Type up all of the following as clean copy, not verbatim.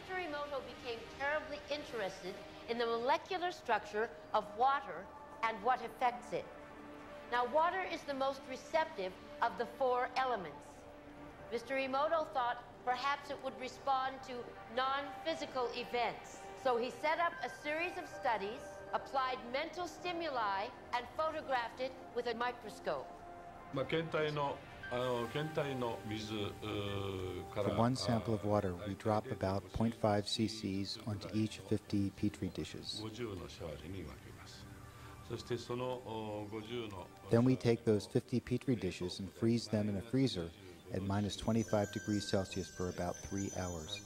Masaru Emoto became terribly interested in the molecular structure of water and what affects it. Now, water is the most receptive of the four elements. Mr. Emoto thought perhaps it would respond to non-physical events. So he set up a series of studies, applied mental stimuli, and photographed it with a microscope. For one sample of water, we drop about 0.5 cc's onto each 50 petri dishes. Then we take those 50 petri dishes and freeze them in a freezer at minus 25 degrees Celsius for about 3 hours.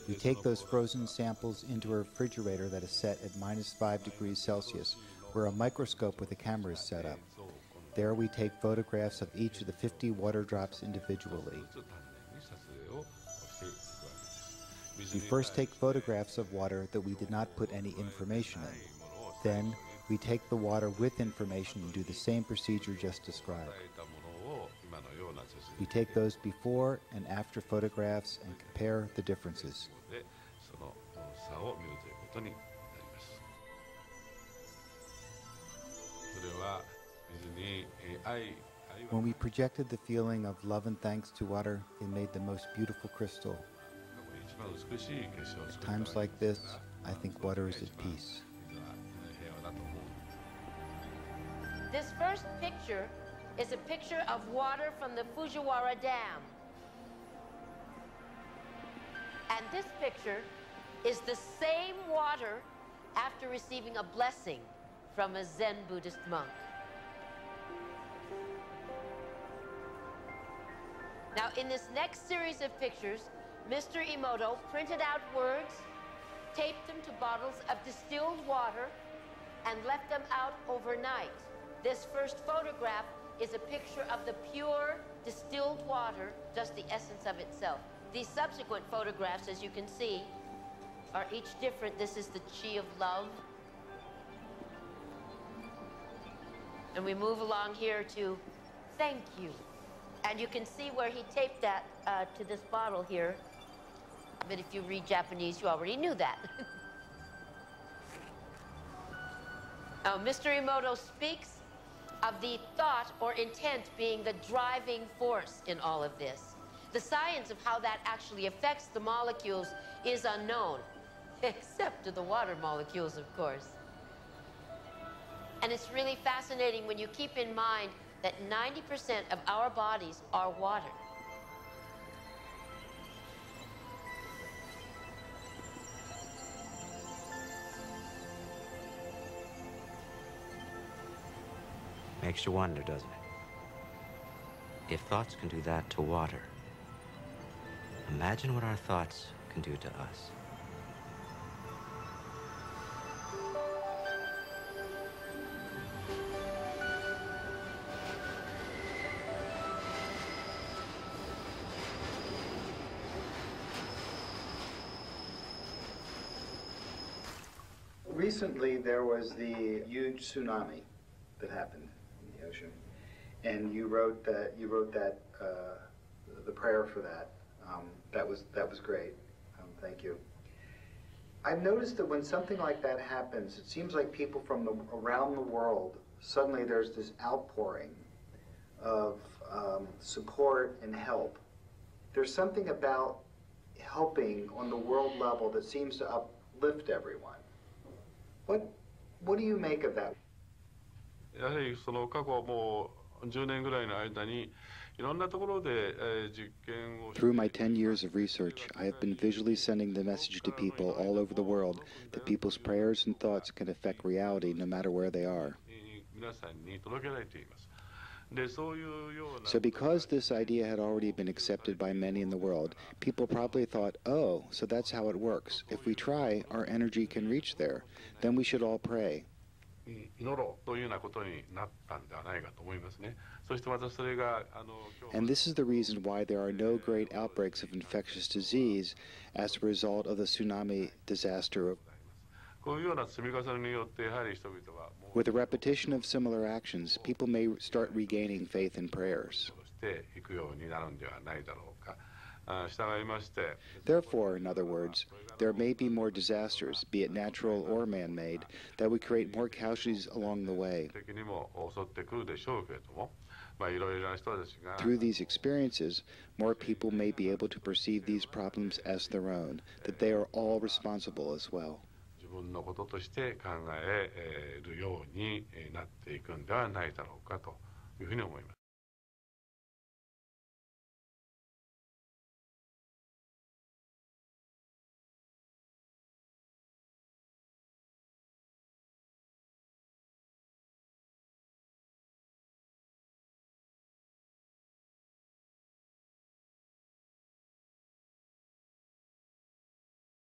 We take those frozen samples into a refrigerator that is set at minus 5 degrees Celsius, where a microscope with a camera is set up. There we take photographs of each of the 50 water drops individually. We first take photographs of water that we did not put any information in. Then we take the water with information and do the same procedure just described. We take those before and after photographs and compare the differences. When we projected the feeling of love and thanks to water, it made the most beautiful crystal. At times like this, I think water is at peace. This first picture is a picture of water from the Fujiwara Dam. And this picture is the same water after receiving a blessing from a Zen Buddhist monk. Now, in this next series of pictures, Mr. Emoto printed out words, taped them to bottles of distilled water, and left them out overnight. This first photograph is a picture of the pure distilled water, just the essence of itself. These subsequent photographs, as you can see, are each different. This is the chi of love. And we move along here to thank you. And you can see where he taped that to this bottle here. But if you read Japanese, you already knew that. Now, Mr. Emoto speaks of the thought or intent being the driving force in all of this. The science of how that actually affects the molecules is unknown, except to the water molecules, of course. And it's really fascinating when you keep in mind that 90% of our bodies are water. Makes you wonder, doesn't it? If thoughts can do that to water, imagine what our thoughts can do to us. Recently, there was the huge tsunami that happened in the ocean, and you wrote that the prayer for that. That was great. Thank you. I've noticed that when something like that happens, it seems like people from around the world, suddenly there's this outpouring of support and help. There's something about helping on the world level that seems to uplift everyone. What do you make of that? やはりその過去もう10年ぐらいの間にいろんなところで実験を Through my 10 years of research, I have been visually sending the message to people all over the world that people's prayers and thoughts can affect reality no matter where they are. 皆さんに届けられています。で、そういうような So because this idea had already been accepted by many in the world, people probably thought, oh, so that's how it works. If we try, our energy can reach there. Then we should all pray. 祈ろうというようなことになったんではないかと思いますね。そしてまたそれがAnd this is the reason why there are no great outbreaks of infectious disease as a result of the tsunami disaster. こういうような積み重ねによってやはり人々はもう With the repetition of similar actions, people may start regaining faith in prayers. していくようになるんではないだろうか。従いまして Therefore, in other words, there may be more disasters, be it natural or man-made, that would create more casualties along the way. 的にも襲ってくるでしょうけれども、いろいろな人たちが Through these experiences, more people may be able to perceive these problems as their own, that they are all responsible as well. 自分のこととして考えるようになっていくんではないだろうかというふうに思います。